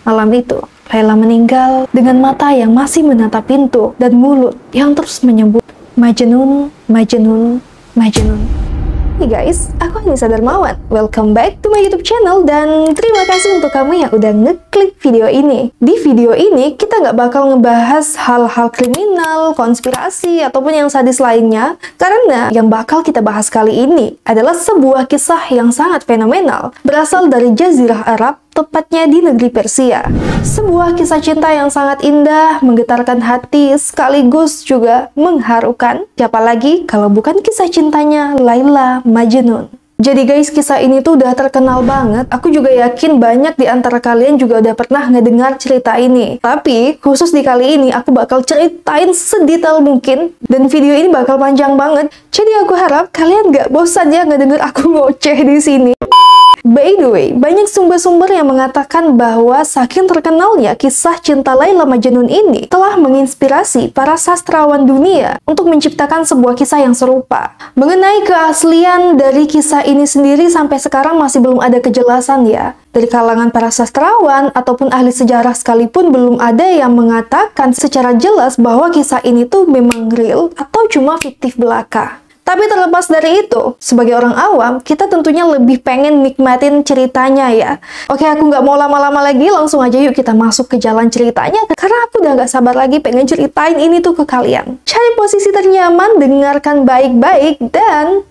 Malam itu, Laila meninggal dengan mata yang masih menatap pintu dan mulut yang terus menyebut Majnun, Majnun, Majnun. Hey guys, aku Anissa Darmawan. Welcome back to my YouTube channel dan terima kasih untuk kamu yang udah ngeklik video ini. Di video ini kita nggak bakal ngebahas hal-hal kriminal, konspirasi ataupun yang sadis lainnya, karena yang bakal kita bahas kali ini adalah sebuah kisah yang sangat fenomenal berasal dari Jazirah Arab, tepatnya di negeri Persia. Sebuah kisah cinta yang sangat indah, menggetarkan hati, sekaligus juga mengharukan. Siapa lagi kalau bukan kisah cintanya Laila Majnun. Jadi guys, kisah ini tuh udah terkenal banget. Aku juga yakin banyak di antara kalian juga udah pernah ngedengar cerita ini. Tapi khusus di kali ini aku bakal ceritain sedetail mungkin, dan video ini bakal panjang banget. Jadi aku harap kalian gak bosan ya ngedenger aku ngoceh di sini. By the way, banyak sumber-sumber yang mengatakan bahwa saking terkenalnya kisah cinta Laila Majnun ini telah menginspirasi para sastrawan dunia untuk menciptakan sebuah kisah yang serupa. Mengenai keaslian dari kisah ini sendiri sampai sekarang masih belum ada kejelasan ya. Dari kalangan para sastrawan ataupun ahli sejarah sekalipun belum ada yang mengatakan secara jelas bahwa kisah ini tuh memang real atau cuma fiktif belaka. Tapi terlepas dari itu, sebagai orang awam, kita tentunya lebih pengen nikmatin ceritanya ya. Oke, aku nggak mau lama-lama lagi, langsung aja yuk kita masuk ke jalan ceritanya. Karena aku udah nggak sabar lagi pengen ceritain ini tuh ke kalian. Cari posisi ternyaman, dengarkan baik-baik, dan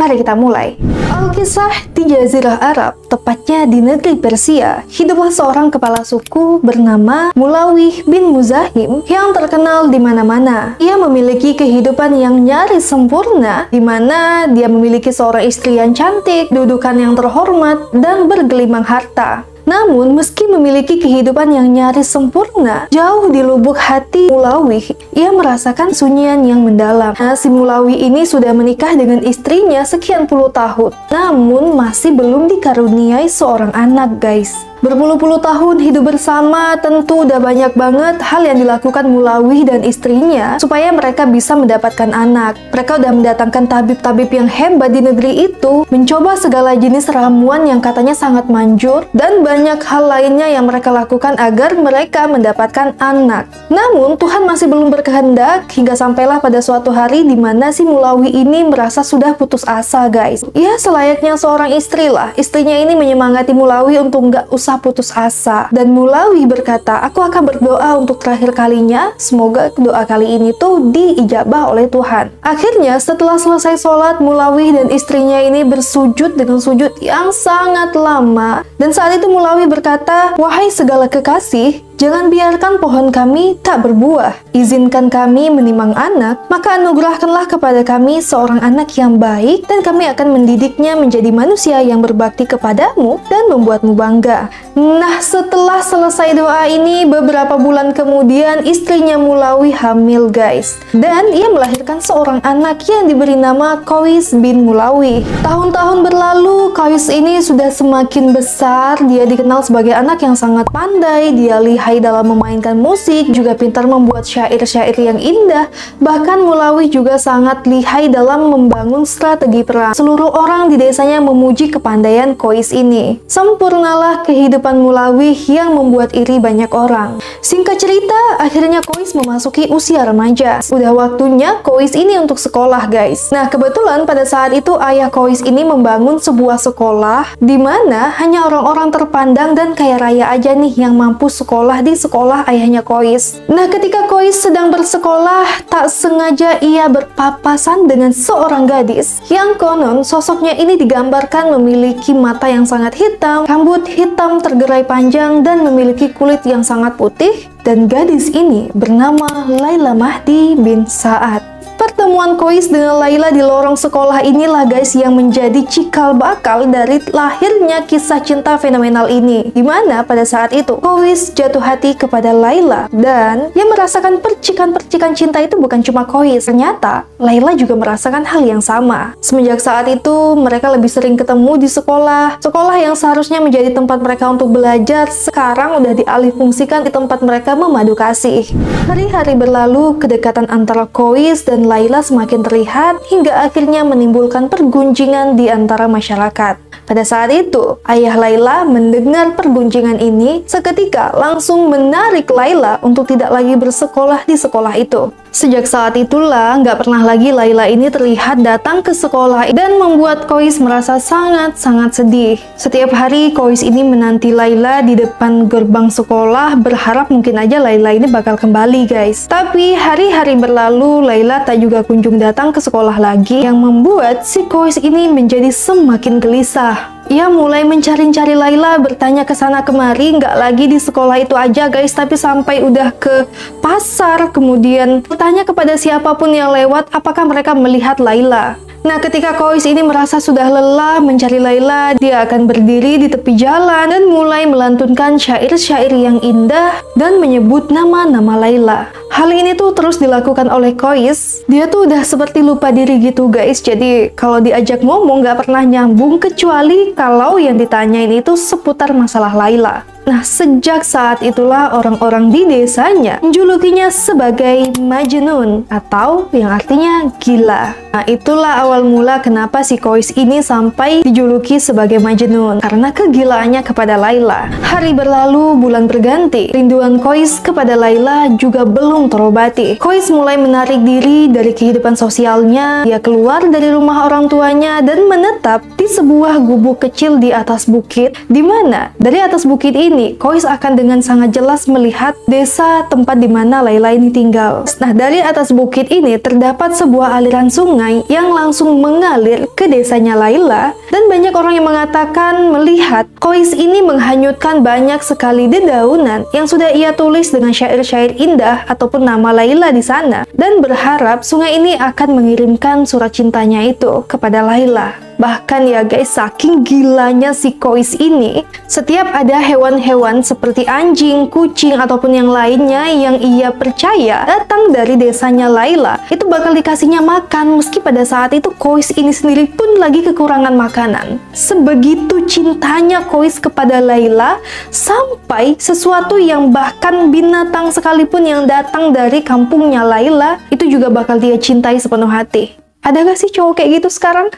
mari kita mulai. Alkisah di Jazirah Arab, tepatnya di negeri Persia, hiduplah seorang kepala suku bernama Mulawih bin Muzahim yang terkenal di mana-mana. Ia memiliki kehidupan yang nyaris sempurna, di mana dia memiliki seorang istri yang cantik, dudukan yang terhormat, dan bergelimang harta. Namun, meski memiliki kehidupan yang nyaris sempurna, jauh di lubuk hati Mulawih, ia merasakan sunyian yang mendalam. Nah, si Mulawih ini sudah menikah dengan istrinya sekian puluh tahun, namun masih belum dikaruniai seorang anak, guys. Berpuluh-puluh tahun hidup bersama, tentu udah banyak banget hal yang dilakukan Mulawih dan istrinya supaya mereka bisa mendapatkan anak. Mereka udah mendatangkan tabib-tabib yang hebat di negeri itu, mencoba segala jenis ramuan yang katanya sangat manjur, dan banyak hal lainnya yang mereka lakukan agar mereka mendapatkan anak. Namun, Tuhan masih belum berkehendak hingga sampailah pada suatu hari di mana si Mulawih ini merasa sudah putus asa, guys. Ya, selayaknya seorang istri lah. Istrinya ini menyemangati Mulawih untuk nggak usah putus asa, dan Mulawih berkata, aku akan berdoa untuk terakhir kalinya, semoga doa kali ini tuh diijabah oleh Tuhan. Akhirnya setelah selesai sholat, Mulawih dan istrinya ini bersujud dengan sujud yang sangat lama, dan saat itu Mulawih berkata, wahai segala kekasih, jangan biarkan pohon kami tak berbuah. Izinkan kami menimang anak, maka anugerahkanlah kepada kami seorang anak yang baik, dan kami akan mendidiknya menjadi manusia yang berbakti kepadamu dan membuatmu bangga. Nah, setelah selesai doa ini, beberapa bulan kemudian istrinya Mulawih hamil, guys. Dan ia melahirkan seorang anak yang diberi nama Qais bin Mulawih. Tahun-tahun berlalu, Qais ini sudah semakin besar. Dia dikenal sebagai anak yang sangat pandai, dia lihai dalam memainkan musik, juga pintar membuat syair-syair yang indah. Bahkan Mulawih juga sangat lihai dalam membangun strategi perang. Seluruh orang di desanya memuji kepandaian Qais ini. Sempurnalah kehidupan Mulawih yang membuat iri banyak orang. Singkat cerita, akhirnya Qais memasuki usia remaja. Udah waktunya Qais ini untuk sekolah, guys. Nah, kebetulan pada saat itu ayah Qais ini membangun sebuah sekolah di mana hanya orang-orang terpandang dan kaya raya aja nih yang mampu sekolah di sekolah ayahnya Qais. Nah, ketika Qais sedang bersekolah, tak sengaja ia berpapasan dengan seorang gadis yang konon sosoknya ini digambarkan memiliki mata yang sangat hitam, rambut hitam tergerai panjang, dan memiliki kulit yang sangat putih, dan gadis ini bernama Laila Mahdi bin Sa'ad. Pertemuan Qais dengan Laila di lorong sekolah inilah, guys, yang menjadi cikal bakal dari lahirnya kisah cinta fenomenal ini. Dimana pada saat itu Qais jatuh hati kepada Laila, dan yang merasakan percikan-percikan cinta itu bukan cuma Qais. Ternyata Laila juga merasakan hal yang sama. Semenjak saat itu mereka lebih sering ketemu di sekolah. Sekolah yang seharusnya menjadi tempat mereka untuk belajar, sekarang udah dialihfungsikan di tempat mereka memadu kasih. Hari-hari berlalu, kedekatan antara Qais dan Laila Laila semakin terlihat hingga akhirnya menimbulkan pergunjingan di antara masyarakat. Pada saat itu, ayah Laila mendengar pergunjingan ini, seketika langsung menarik Laila untuk tidak lagi bersekolah di sekolah itu. Sejak saat itulah, nggak pernah lagi Laila ini terlihat datang ke sekolah dan membuat Kois merasa sangat-sangat sedih. Setiap hari Kois ini menanti Laila di depan gerbang sekolah, berharap mungkin aja Laila ini bakal kembali, guys. Tapi hari-hari berlalu, Laila tak juga kunjung datang ke sekolah lagi, yang membuat si Kois ini menjadi semakin gelisah. Ia mulai mencari-cari Laila, bertanya ke sana kemari, nggak lagi di sekolah itu aja guys, tapi sampai udah ke pasar, kemudian bertanya kepada siapapun yang lewat apakah mereka melihat Laila. Nah, ketika Kois ini merasa sudah lelah mencari Laila, dia akan berdiri di tepi jalan dan mulai melantunkan syair-syair yang indah dan menyebut nama-nama Laila. Hal ini tuh terus dilakukan oleh Kois. Dia tuh udah seperti lupa diri gitu guys, jadi kalau diajak ngomong nggak pernah nyambung kecuali kalau yang ditanyain itu seputar masalah Laila. Nah, sejak saat itulah orang-orang di desanya menjulukinya sebagai Majnun atau yang artinya gila. Nah, itulah awal mula kenapa si Kois ini sampai dijuluki sebagai Majnun, karena kegilaannya kepada Laila. Hari berlalu, bulan berganti. Rinduan Kois kepada Laila juga belum terobati. Kois mulai menarik diri dari kehidupan sosialnya. Dia keluar dari rumah orang tuanya dan menetap di sebuah gubuk kecil di atas bukit, di mana dari atas bukit ini Kois akan dengan sangat jelas melihat desa tempat di mana Laila ini tinggal. Nah, dari atas bukit ini terdapat sebuah aliran sungai yang langsung mengalir ke desanya Laila, dan banyak orang yang mengatakan melihat Kois ini menghanyutkan banyak sekali dedaunan yang sudah ia tulis dengan syair-syair indah ataupun nama Laila di sana, dan berharap sungai ini akan mengirimkan surat cintanya itu kepada Laila. Bahkan ya guys, saking gilanya si Kois ini, setiap ada hewan-hewan seperti anjing, kucing, ataupun yang lainnya yang ia percaya datang dari desanya Laila, itu bakal dikasihnya makan, meski pada saat itu Kois ini sendiri pun lagi kekurangan makanan. Sebegitu cintanya Kois kepada Laila, sampai sesuatu yang bahkan binatang sekalipun yang datang dari kampungnya Laila, itu juga bakal dia cintai sepenuh hati. Ada gak sih cowok kayak gitu sekarang?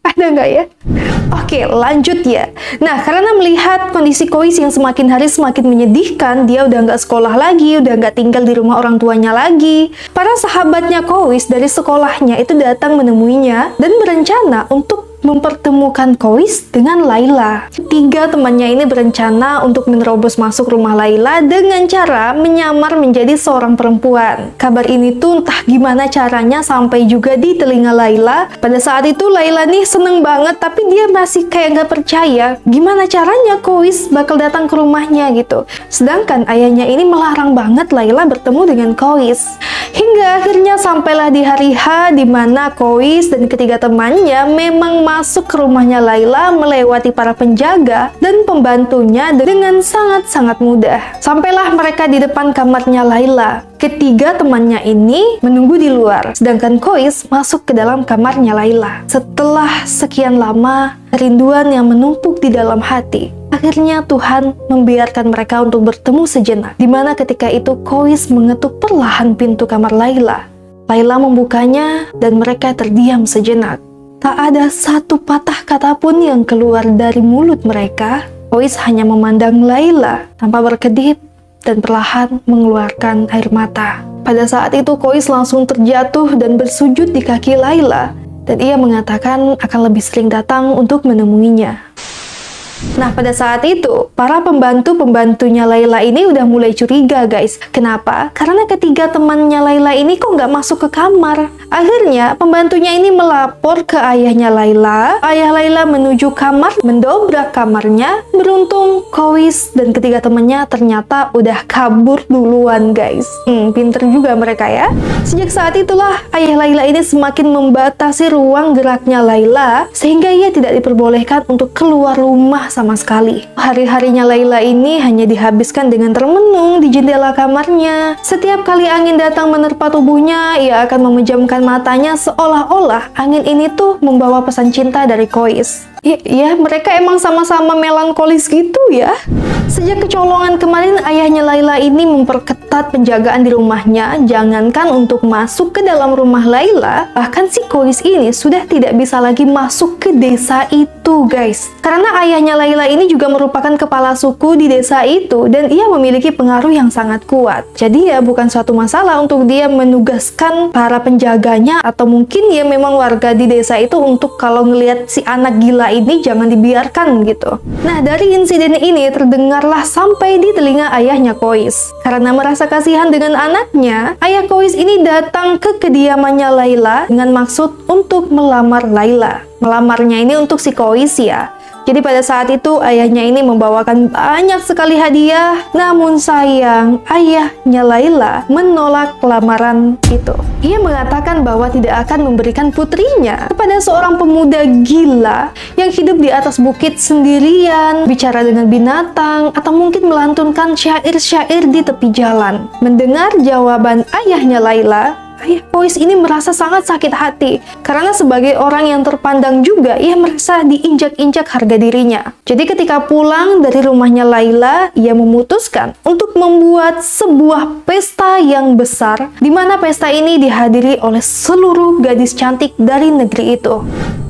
Ada nggak ya? Oke, lanjut ya. Nah, karena melihat kondisi Kois yang semakin hari semakin menyedihkan, dia udah nggak sekolah lagi, udah nggak tinggal di rumah orang tuanya lagi. Para sahabatnya Kois dari sekolahnya itu datang menemuinya dan berencana untuk mempertemukan Kois dengan Laila. Tiga temannya ini berencana untuk menerobos masuk rumah Laila dengan cara menyamar menjadi seorang perempuan. Kabar ini tuh entah gimana caranya sampai juga di telinga Laila. Pada saat itu Laila nih seneng banget, tapi dia masih kayak nggak percaya gimana caranya Kois bakal datang ke rumahnya gitu. Sedangkan ayahnya ini melarang banget Laila bertemu dengan Kois. Hingga akhirnya sampailah di hari H di mana Kois dan ketiga temannya memang masuk ke rumahnya Laila melewati para penjaga dan pembantunya dengan sangat-sangat mudah. Sampailah mereka di depan kamarnya Laila. Ketiga temannya ini menunggu di luar, sedangkan Kois masuk ke dalam kamarnya Laila. Setelah sekian lama, kerinduan yang menumpuk di dalam hati, akhirnya Tuhan membiarkan mereka untuk bertemu sejenak, di mana ketika itu Kois mengetuk perlahan pintu kamar Laila. Laila membukanya dan mereka terdiam sejenak. Tak ada satu patah kata pun yang keluar dari mulut mereka. Kois hanya memandang Laila tanpa berkedip dan perlahan mengeluarkan air mata. Pada saat itu Kois langsung terjatuh dan bersujud di kaki Laila, dan ia mengatakan akan lebih sering datang untuk menemuinya. Nah, pada saat itu, para pembantu-pembantunya Laila ini udah mulai curiga, guys. Kenapa? Karena ketiga temannya Laila ini kok nggak masuk ke kamar. Akhirnya, pembantunya ini melapor ke ayahnya Laila. Ayah Laila menuju kamar, mendobrak kamarnya. Beruntung, Kois dan ketiga temannya ternyata udah kabur duluan, guys. Pinter juga mereka ya. Sejak saat itulah, ayah Laila ini semakin membatasi ruang geraknya Laila, sehingga ia tidak diperbolehkan untuk keluar rumah sama sekali. Hari-harinya Laila ini hanya dihabiskan dengan termenung di jendela kamarnya. Setiap kali angin datang menerpa tubuhnya, ia akan memejamkan matanya seolah-olah angin ini tuh membawa pesan cinta dari Kois. Ya, mereka emang sama-sama melankolis gitu ya. Sejak kecolongan kemarin, ayahnya Laila ini memperketat penjagaan di rumahnya. Jangankan untuk masuk ke dalam rumah Laila, bahkan si Kois ini sudah tidak bisa lagi masuk ke desa itu, guys. Karena ayahnya Laila ini juga merupakan kepala suku di desa itu, dan ia memiliki pengaruh yang sangat kuat. Jadi ya bukan suatu masalah untuk dia menugaskan para penjaganya, atau mungkin ya memang warga di desa itu untuk kalau ngelihat si anak gila ini jangan dibiarkan gitu. Nah, dari insiden ini terdengarlah sampai di telinga ayahnya Kois. Karena merasa kasihan dengan anaknya, ayah Kois ini datang ke kediamannya Laila dengan maksud untuk melamar Laila. Melamarnya ini untuk si Kois ya. Jadi pada saat itu ayahnya ini membawakan banyak sekali hadiah. Namun sayang, ayahnya Laila menolak lamaran itu. Ia mengatakan bahwa tidak akan memberikan putrinya kepada seorang pemuda gila yang hidup di atas bukit sendirian, bicara dengan binatang, atau mungkin melantunkan syair-syair di tepi jalan. Mendengar jawaban ayahnya Laila, ayah Kois ini merasa sangat sakit hati karena sebagai orang yang terpandang juga ia merasa diinjak-injak harga dirinya. Jadi ketika pulang dari rumahnya Laila, ia memutuskan untuk membuat sebuah pesta yang besar, di mana pesta ini dihadiri oleh seluruh gadis cantik dari negeri itu.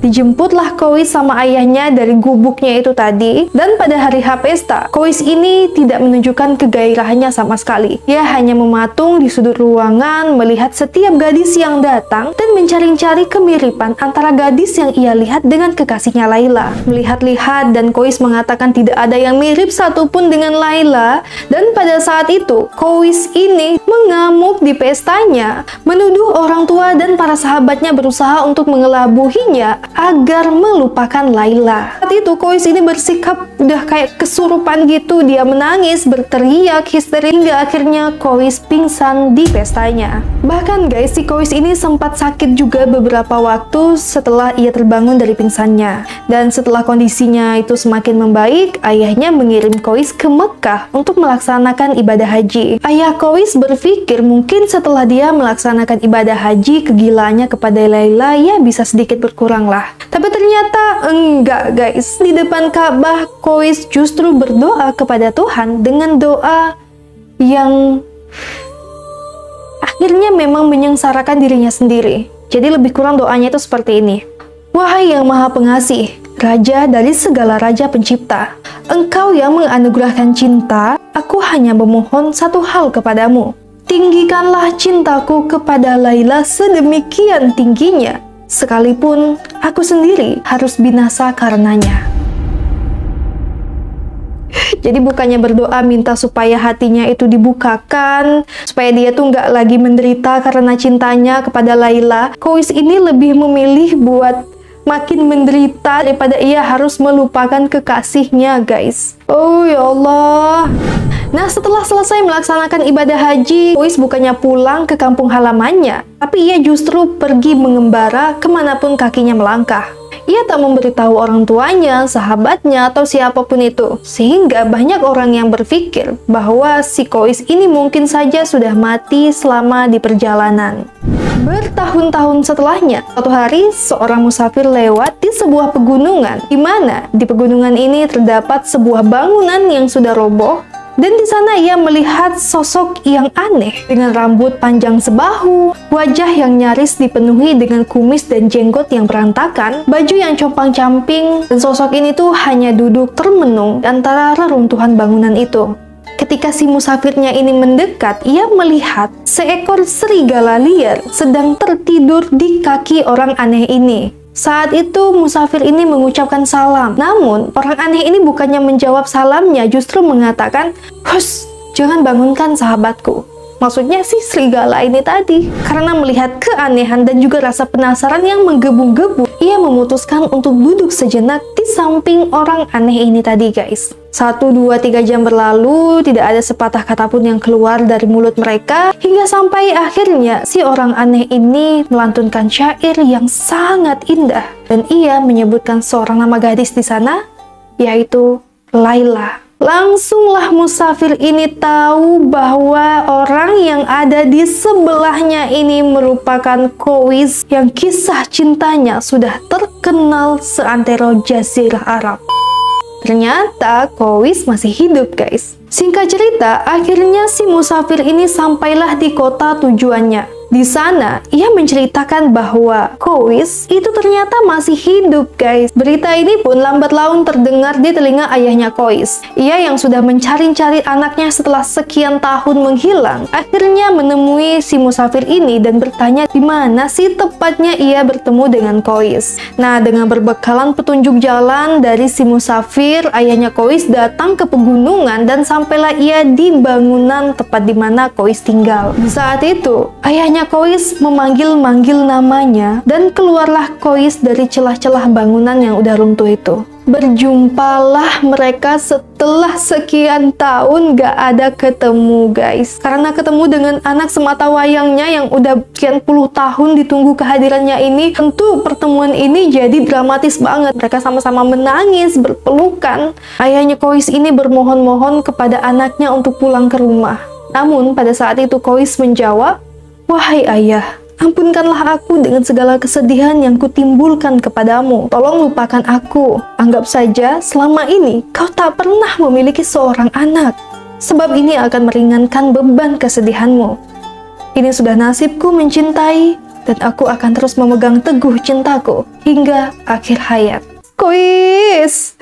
Dijemputlah Kois sama ayahnya dari gubuknya itu tadi, dan pada hari H pesta, Kois ini tidak menunjukkan kegairahannya sama sekali. Ia hanya mematung di sudut ruangan, melihat setiap gadis yang datang, dan mencari-cari kemiripan antara gadis yang ia lihat dengan kekasihnya Laila. Melihat-lihat, dan Kois mengatakan tidak ada yang mirip satupun dengan Laila, dan pada saat itu, Kois ini mengamuk di pestanya, menuduh orang tua dan para sahabatnya berusaha untuk mengelabuhinya agar melupakan Laila. Saat itu Kois ini bersikap udah kayak kesurupan gitu. Dia menangis, berteriak, histeris, hingga akhirnya Kois pingsan di pestanya. Bahkan guys, si Kois ini sempat sakit juga beberapa waktu setelah ia terbangun dari pingsannya. Dan setelah kondisinya itu semakin membaik, ayahnya mengirim Kois ke Mekah untuk melaksanakan ibadah haji. Ayah Kois berpikir mungkin setelah dia melaksanakan ibadah haji, kegilaannya kepada Laila ya bisa sedikit berkurang lah. Tapi ternyata enggak guys. Di depan Ka'bah, Kois justru berdoa kepada Tuhan dengan doa yang akhirnya memang menyengsarakan dirinya sendiri. Jadi lebih kurang doanya itu seperti ini. Wahai yang maha pengasih, Raja dari segala raja pencipta, Engkau yang menganugerahkan cinta, aku hanya memohon satu hal kepadamu. Tinggikanlah cintaku kepada Laila sedemikian tingginya, sekalipun aku sendiri harus binasa karenanya. Jadi bukannya berdoa minta supaya hatinya itu dibukakan, supaya dia tuh nggak lagi menderita karena cintanya kepada Laila, Kois ini lebih memilih buat makin menderita daripada ia harus melupakan kekasihnya guys. Oh ya Allah. Nah, setelah selesai melaksanakan ibadah haji, Kois bukannya pulang ke kampung halamannya, tapi ia justru pergi mengembara kemanapun kakinya melangkah. Ia tak memberitahu orang tuanya, sahabatnya, atau siapapun itu. Sehingga banyak orang yang berpikir bahwa si Kois ini mungkin saja sudah mati selama di perjalanan. Bertahun-tahun setelahnya, suatu hari seorang musafir lewat di sebuah pegunungan, di mana di pegunungan ini terdapat sebuah bangunan yang sudah roboh. Dan di sana ia melihat sosok yang aneh dengan rambut panjang sebahu, wajah yang nyaris dipenuhi dengan kumis dan jenggot yang berantakan, baju yang compang-camping, dan sosok ini tuh hanya duduk termenung di antara reruntuhan bangunan itu. Ketika si musafirnya ini mendekat, ia melihat seekor serigala liar sedang tertidur di kaki orang aneh ini. Saat itu musafir ini mengucapkan salam. Namun orang aneh ini bukannya menjawab salamnya, justru mengatakan, "Hush, jangan bangunkan sahabatku." Maksudnya si serigala ini tadi. Karena melihat keanehan dan juga rasa penasaran yang menggebu-gebu, ia memutuskan untuk duduk sejenak di samping orang aneh ini tadi guys. 1, 2, 3 jam berlalu, tidak ada sepatah kata pun yang keluar dari mulut mereka, hingga sampai akhirnya si orang aneh ini melantunkan syair yang sangat indah, dan ia menyebutkan seorang nama gadis di sana, yaitu Laila. Langsunglah musafir ini tahu bahwa orang yang ada di sebelahnya ini merupakan Kois yang kisah cintanya sudah terkenal seantero Jazirah Arab. Ternyata Kois masih hidup, guys. Singkat cerita, akhirnya si musafir ini sampailah di kota tujuannya. Di sana, ia menceritakan bahwa Kois itu ternyata masih hidup, guys. Berita ini pun lambat laun terdengar di telinga ayahnya Kois. Ia yang sudah mencari-cari anaknya setelah sekian tahun menghilang, akhirnya menemui si musafir ini dan bertanya di mana sih tepatnya ia bertemu dengan Kois. Nah, dengan berbekalan petunjuk jalan dari si musafir, ayahnya Kois datang ke pegunungan dan sampailah ia di bangunan tepat di mana Kois tinggal. Di saat itu, ayahnya Kois memanggil-manggil namanya dan keluarlah Kois dari celah-celah bangunan yang udah runtuh itu. Berjumpalah mereka setelah sekian tahun gak ada ketemu, guys. Karena ketemu dengan anak semata wayangnya yang udah sekian puluh tahun ditunggu kehadirannya ini, tentu pertemuan ini jadi dramatis banget. Mereka sama-sama menangis, berpelukan. Ayahnya Kois ini bermohon-mohon kepada anaknya untuk pulang ke rumah. Namun pada saat itu Kois menjawab, "Wahai ayah, ampunkanlah aku dengan segala kesedihan yang kutimbulkan kepadamu. Tolong lupakan aku. Anggap saja selama ini kau tak pernah memiliki seorang anak. Sebab ini akan meringankan beban kesedihanmu. Ini sudah nasibku mencintai, dan aku akan terus memegang teguh cintaku hingga akhir hayat." Kois!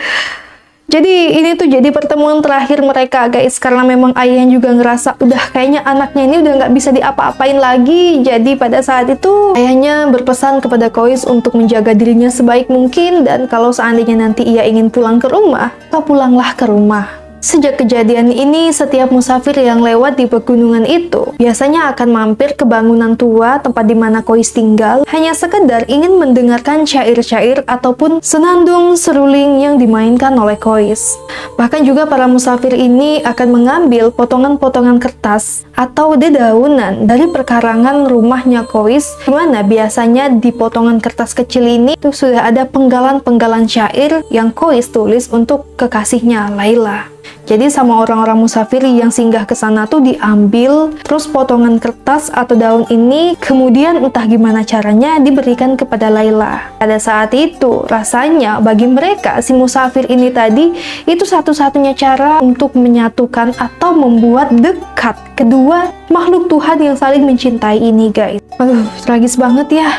Jadi ini tuh jadi pertemuan terakhir mereka, guys, karena memang ayahnya juga ngerasa udah kayaknya anaknya ini udah nggak bisa diapa-apain lagi. Jadi pada saat itu ayahnya berpesan kepada Kois untuk menjaga dirinya sebaik mungkin, dan kalau seandainya nanti ia ingin pulang ke rumah, kau pulanglah ke rumah. Sejak kejadian ini, setiap musafir yang lewat di pegunungan itu biasanya akan mampir ke bangunan tua tempat di mana Kois tinggal, hanya sekedar ingin mendengarkan syair-syair ataupun senandung seruling yang dimainkan oleh Kois. Bahkan juga para musafir ini akan mengambil potongan-potongan kertas atau dedaunan dari perkarangan rumahnya Kois, di mana biasanya di potongan kertas kecil ini tuh sudah ada penggalan-penggalan syair yang Kois tulis untuk kekasihnya Laila. Jadi sama orang-orang musafir yang singgah ke sana tuh diambil, terus potongan kertas atau daun ini kemudian entah gimana caranya diberikan kepada Laila. Pada saat itu rasanya bagi mereka si musafir ini tadi itu satu-satunya cara untuk menyatukan atau membuat dekat kedua makhluk Tuhan yang saling mencintai ini, guys. Aduh, tragis banget ya.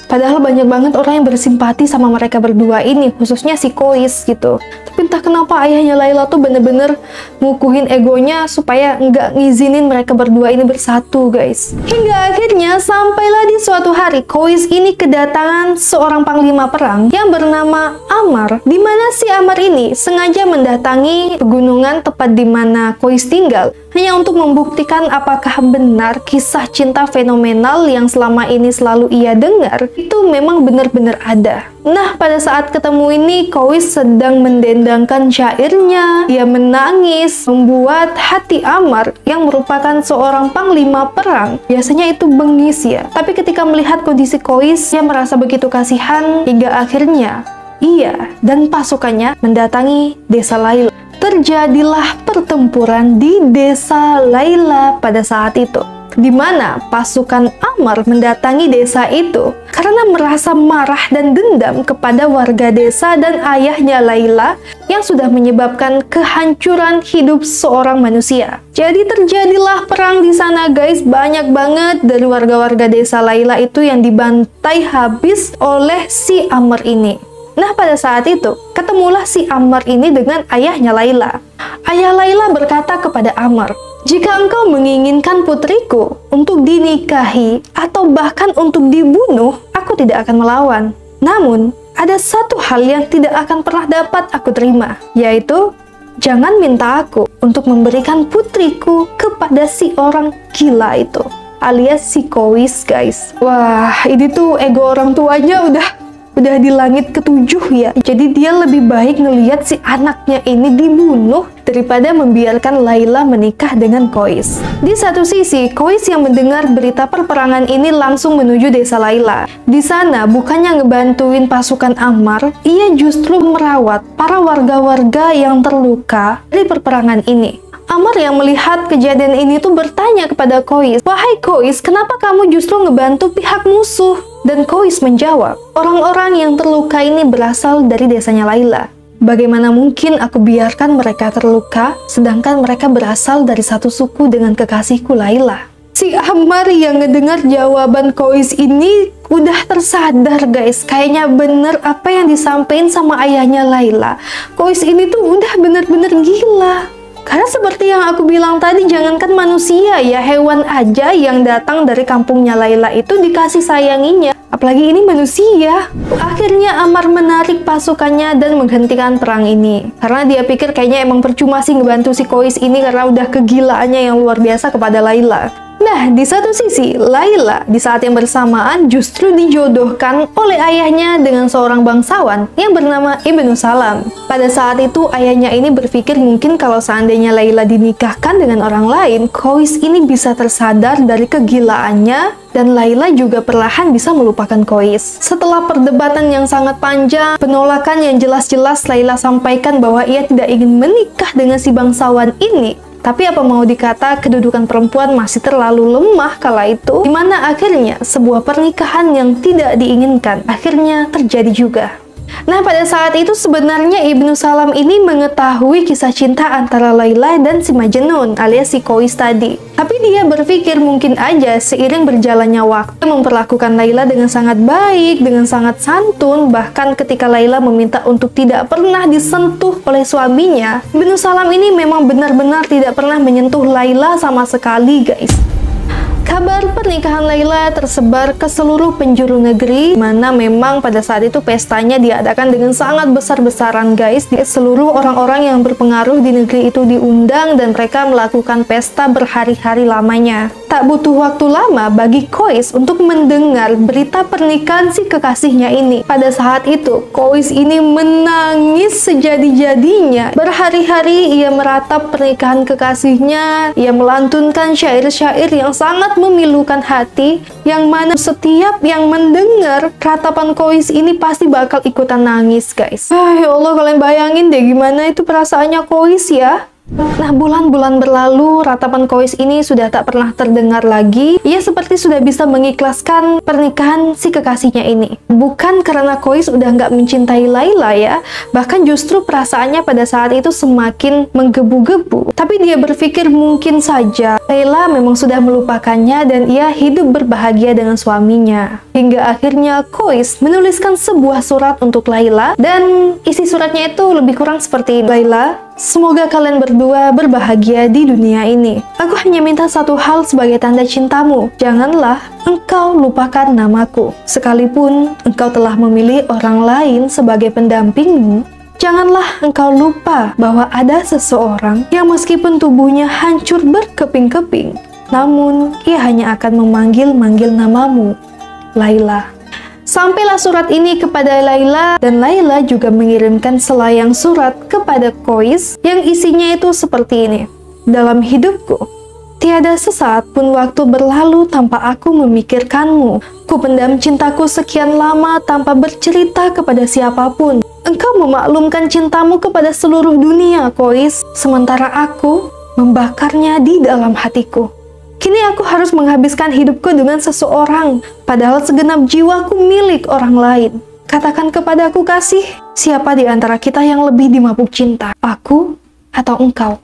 Padahal banyak banget orang yang bersimpati sama mereka berdua ini, khususnya si Kois gitu. Tapi entah kenapa ayahnya Laila tuh bener-bener ngukuhin egonya supaya nggak ngizinin mereka berdua ini bersatu, guys. Hingga akhirnya sampailah di suatu hari Kois ini kedatangan seorang panglima perang yang bernama Amar, di mana si Amar ini sengaja mendatangi pegunungan tepat di mana Kois tinggal hanya untuk membuktikan apakah benar kisah cinta fenomenal yang selama ini selalu ia dengar itu memang benar-benar ada. Nah, pada saat ketemu ini, Kois sedang mendendangkan syairnya. Dia menangis, membuat hati Amar yang merupakan seorang panglima perang biasanya itu bengis ya. Tapi ketika melihat kondisi Kois, ia merasa begitu kasihan hingga akhirnya ia dan pasukannya mendatangi desa Laila. Terjadilah pertempuran di desa Laila pada saat itu, di mana pasukan Amar mendatangi desa itu karena merasa marah dan dendam kepada warga desa dan ayahnya Laila yang sudah menyebabkan kehancuran hidup seorang manusia. Jadi terjadilah perang di sana, guys. Banyak banget dari warga-warga desa Laila itu yang dibantai habis oleh si Amar ini. Nah, pada saat itu, ketemulah si Amar ini dengan ayahnya Laila. Ayah Laila berkata kepada Amar, "Jika engkau menginginkan putriku untuk dinikahi atau bahkan untuk dibunuh, aku tidak akan melawan. Namun, ada satu hal yang tidak akan pernah dapat aku terima, yaitu jangan minta aku untuk memberikan putriku kepada si orang gila itu." Alias si Kois, guys. Wah, ini tuh ego orang tuanya udah udah di langit ketujuh ya. Jadi dia lebih baik ngelihat si anaknya ini dibunuh daripada membiarkan Layla menikah dengan Kois. Di satu sisi, Kois yang mendengar berita perperangan ini langsung menuju desa Layla. Di sana, bukannya ngebantuin pasukan Ammar, ia justru merawat para warga-warga yang terluka dari perperangan ini. Ammar yang melihat kejadian ini tuh bertanya kepada Kois, "Wahai Kois, kenapa kamu justru ngebantu pihak musuh?" Dan Kois menjawab, "Orang-orang yang terluka ini berasal dari desanya Layla. Bagaimana mungkin aku biarkan mereka terluka, sedangkan mereka berasal dari satu suku dengan kekasihku Layla?" Si Ammar yang ngedengar jawaban Kois ini udah tersadar guys, kayaknya bener apa yang disampaikan sama ayahnya Layla. Kois ini tuh udah bener-bener gila. Karena seperti yang aku bilang tadi, jangankan manusia ya, hewan aja yang datang dari kampungnya Layla itu dikasih sayanginya. Apalagi ini manusia. Akhirnya Ammar menarik pasukannya dan menghentikan perang ini. Karena dia pikir kayaknya emang percuma sih ngebantu si Kois ini karena udah kegilaannya yang luar biasa kepada Layla. Nah, di satu sisi, Layla di saat yang bersamaan justru dijodohkan oleh ayahnya dengan seorang bangsawan yang bernama Ibnu Salam. Pada saat itu, ayahnya ini berpikir mungkin kalau seandainya Layla dinikahkan dengan orang lain, Kois ini bisa tersadar dari kegilaannya dan Layla juga perlahan bisa melupakan Kois. Setelah perdebatan yang sangat panjang, penolakan yang jelas-jelas Layla sampaikan bahwa ia tidak ingin menikah dengan si bangsawan ini. Tapi apa mau dikata, kedudukan perempuan masih terlalu lemah kala itu, dimana akhirnya sebuah pernikahan yang tidak diinginkan akhirnya terjadi juga. Nah, pada saat itu sebenarnya Ibnu Salam ini mengetahui kisah cinta antara Layla dan si Majnun alias si Kois tadi. Tapi dia berpikir mungkin aja seiring berjalannya waktu memperlakukan Layla dengan sangat baik, dengan sangat santun. Bahkan ketika Layla meminta untuk tidak pernah disentuh oleh suaminya, Ibnu Salam ini memang benar-benar tidak pernah menyentuh Layla sama sekali guys. Kabar pernikahan Layla tersebar ke seluruh penjuru negeri, mana memang pada saat itu pestanya diadakan dengan sangat besar-besaran guys. Seluruh orang-orang yang berpengaruh di negeri itu diundang dan mereka melakukan pesta berhari-hari lamanya. Tak butuh waktu lama bagi Kois untuk mendengar berita pernikahan si kekasihnya ini. Pada saat itu, Kois ini menangis sejadi-jadinya. Berhari-hari ia meratap pernikahan kekasihnya, ia melantunkan syair-syair yang sangat memilukan hati, yang mana setiap yang mendengar ratapan Kois ini pasti bakal ikutan nangis guys. Ya Allah, kalian bayangin deh gimana itu perasaannya Kois ya. Nah, bulan-bulan berlalu, ratapan Kois ini sudah tak pernah terdengar lagi. Ia seperti sudah bisa mengikhlaskan pernikahan si kekasihnya ini. Bukan karena Kois udah nggak mencintai Layla ya, bahkan justru perasaannya pada saat itu semakin menggebu-gebu. Tapi dia berpikir mungkin saja Layla memang sudah melupakannya dan ia hidup berbahagia dengan suaminya. Hingga akhirnya Kois menuliskan sebuah surat untuk Layla dan isi suratnya itu lebih kurang seperti ini. Layla, semoga kalian berdua berbahagia di dunia ini. Aku hanya minta satu hal sebagai tanda cintamu. Janganlah engkau lupakan namaku. Sekalipun engkau telah memilih orang lain sebagai pendampingmu, janganlah engkau lupa bahwa ada seseorang yang meskipun tubuhnya hancur berkeping-keping, namun ia hanya akan memanggil-manggil namamu, Layla. Sampailah surat ini kepada Layla dan Layla juga mengirimkan selayang surat kepada Kois yang isinya itu seperti ini. Dalam hidupku, tiada sesaat pun waktu berlalu tanpa aku memikirkanmu. Kupendam cintaku sekian lama tanpa bercerita kepada siapapun. Engkau memaklumkan cintamu kepada seluruh dunia, Kois, sementara aku membakarnya di dalam hatiku. Kini aku harus menghabiskan hidupku dengan seseorang, padahal segenap jiwaku milik orang lain. Katakan kepadaku kasih, siapa di antara kita yang lebih dimabuk cinta, aku atau engkau?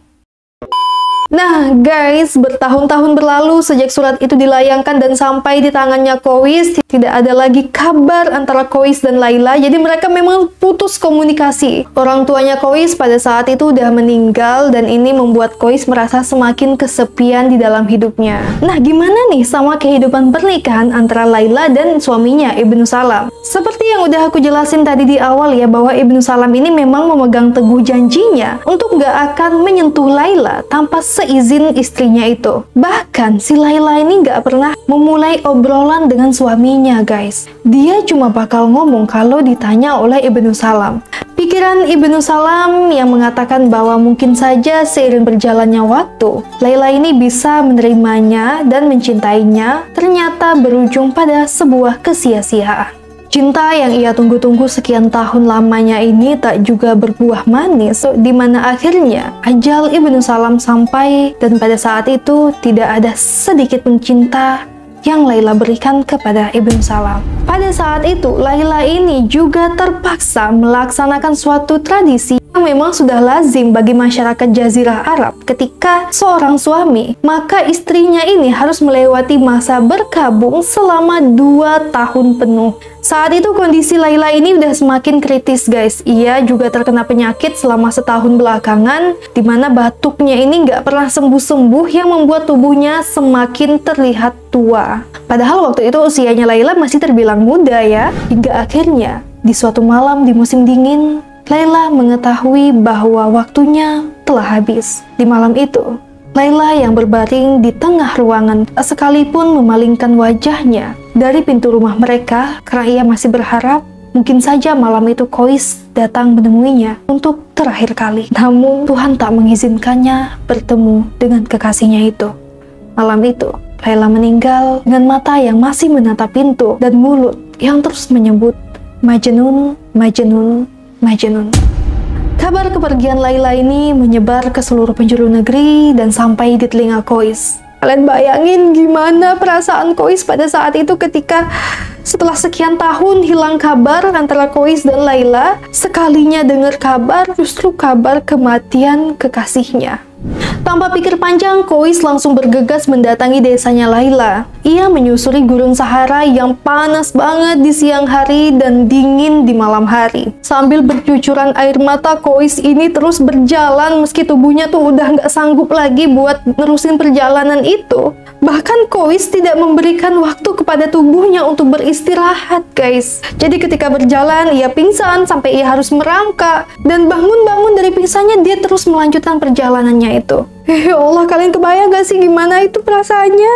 Nah guys, bertahun-tahun berlalu sejak surat itu dilayangkan dan sampai di tangannya Kois, tidak ada lagi kabar antara Kois dan Layla, jadi mereka memang putus komunikasi. Orang tuanya Kois pada saat itu udah meninggal dan ini membuat Kois merasa semakin kesepian di dalam hidupnya. Nah gimana nih sama kehidupan pernikahan antara Layla dan suaminya Ibnu Salam? Seperti yang udah aku jelasin tadi di awal ya, bahwa Ibnu Salam ini memang memegang teguh janjinya untuk gak akan menyentuh Layla tanpa seizin istrinya itu. Bahkan si Laila ini nggak pernah memulai obrolan dengan suaminya guys. Dia cuma bakal ngomong kalau ditanya oleh Ibnu Salam. Pikiran Ibnu Salam yang mengatakan bahwa mungkin saja seiring berjalannya waktu, Laila ini bisa menerimanya dan mencintainya, ternyata berujung pada sebuah kesia-siaan. Cinta yang ia tunggu-tunggu sekian tahun lamanya ini tak juga berbuah manis, di mana akhirnya ajal Ibnu Salam sampai dan pada saat itu tidak ada sedikit pun cinta yang Laila berikan kepada Ibnu Salam. Pada saat itu, Laila ini juga terpaksa melaksanakan suatu tradisi yang memang sudah lazim bagi masyarakat Jazirah Arab. Ketika seorang suami, maka istrinya ini harus melewati masa berkabung selama 2 tahun penuh. Saat itu kondisi Laila ini udah semakin kritis guys. Ia juga terkena penyakit selama setahun belakangan, dimana batuknya ini nggak pernah sembuh-sembuh yang membuat tubuhnya semakin terlihat tua. Padahal waktu itu usianya Laila masih terbilang muda ya. Hingga akhirnya di suatu malam di musim dingin, Laila mengetahui bahwa waktunya telah habis. Di malam itu, Laila yang berbaring di tengah ruangan sekalipun memalingkan wajahnya dari pintu rumah mereka karena ia masih berharap mungkin saja malam itu Kois datang menemuinya untuk terakhir kali. Namun Tuhan tak mengizinkannya bertemu dengan kekasihnya itu. Malam itu, Laila meninggal dengan mata yang masih menatap pintu dan mulut yang terus menyebut Majnun, Majnun, Majnun. Kabar kepergian Laila ini menyebar ke seluruh penjuru negeri dan sampai di telinga Kois. Kalian bayangin gimana perasaan Kois pada saat itu ketika setelah sekian tahun hilang kabar antara Kois dan Laila, sekalinya dengar kabar justru kabar kematian kekasihnya. Tanpa pikir panjang, Kois langsung bergegas mendatangi desanya Laila. Ia menyusuri gurun Sahara yang panas banget di siang hari dan dingin di malam hari. Sambil bercucuran air mata, Kois ini terus berjalan meski tubuhnya tuh udah nggak sanggup lagi buat nerusin perjalanan itu. Bahkan Kois tidak memberikan waktu kepada tubuhnya untuk beristirahat guys. Jadi ketika berjalan, ia pingsan sampai ia harus merangkak. Dan bangun-bangun dari pingsannya, dia terus melanjutkan perjalanannya itu. Ya Allah, kalian kebayang gak sih gimana itu perasaannya?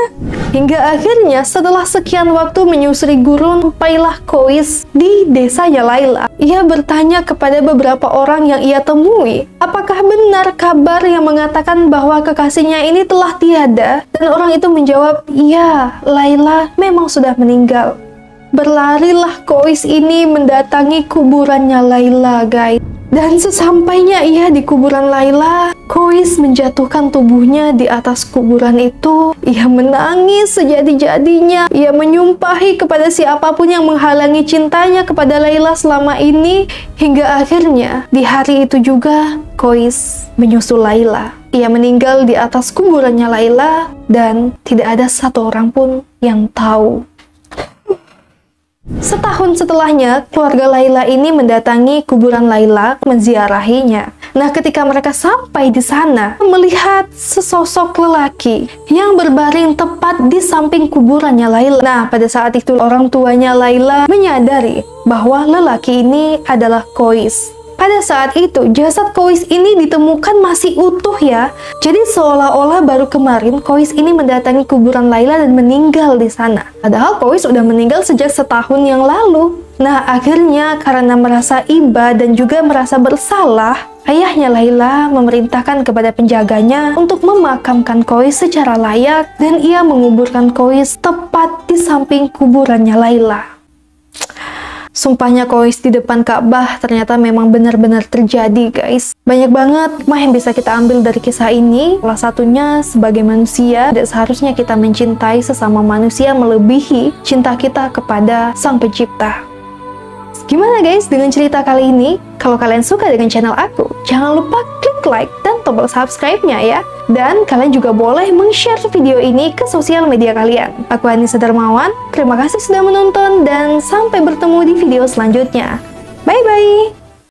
Hingga akhirnya setelah sekian waktu menyusuri gurun, sampailah Kois di desanya Laila. Ia bertanya kepada beberapa orang yang ia temui, apakah benar kabar yang mengatakan bahwa kekasihnya ini telah tiada? Dan orang itu menjawab, iya, Laila memang sudah meninggal. Berlarilah Kois ini mendatangi kuburannya Laila guys. Dan sesampainya ia di kuburan Laila, Kois menjatuhkan tubuhnya di atas kuburan itu. Ia menangis sejadi-jadinya. Ia menyumpahi kepada siapapun yang menghalangi cintanya kepada Laila selama ini. Hingga akhirnya di hari itu juga Kois menyusul Laila. Ia meninggal di atas kuburannya Laila dan tidak ada satu orang pun yang tahu. Setahun setelahnya, keluarga Laila ini mendatangi kuburan Laila, menziarahinya. Nah, ketika mereka sampai di sana, melihat sesosok lelaki yang berbaring tepat di samping kuburannya Laila. Nah, pada saat itu orang tuanya Laila menyadari bahwa lelaki ini adalah Kois. Pada saat itu, jasad Kois ini ditemukan masih utuh ya. Jadi seolah-olah baru kemarin Kois ini mendatangi kuburan Laila dan meninggal di sana. Padahal Kois udah meninggal sejak setahun yang lalu. Nah, akhirnya karena merasa iba dan juga merasa bersalah, ayahnya Laila memerintahkan kepada penjaganya untuk memakamkan Kois secara layak dan ia menguburkan Kois tepat di samping kuburannya Laila. Sumpahnya Kois di depan Ka'bah ternyata memang benar-benar terjadi guys. Banyak banget hikmah yang bisa kita ambil dari kisah ini. Salah satunya, sebagai manusia tidak seharusnya kita mencintai sesama manusia melebihi cinta kita kepada Sang Pencipta. Gimana guys dengan cerita kali ini? Kalau kalian suka dengan channel aku, jangan lupa klik like dan tombol subscribe-nya ya. Dan kalian juga boleh men-share video ini ke sosial media kalian. Aku Anissa Darmawan, terima kasih sudah menonton dan sampai bertemu di video selanjutnya. Bye-bye!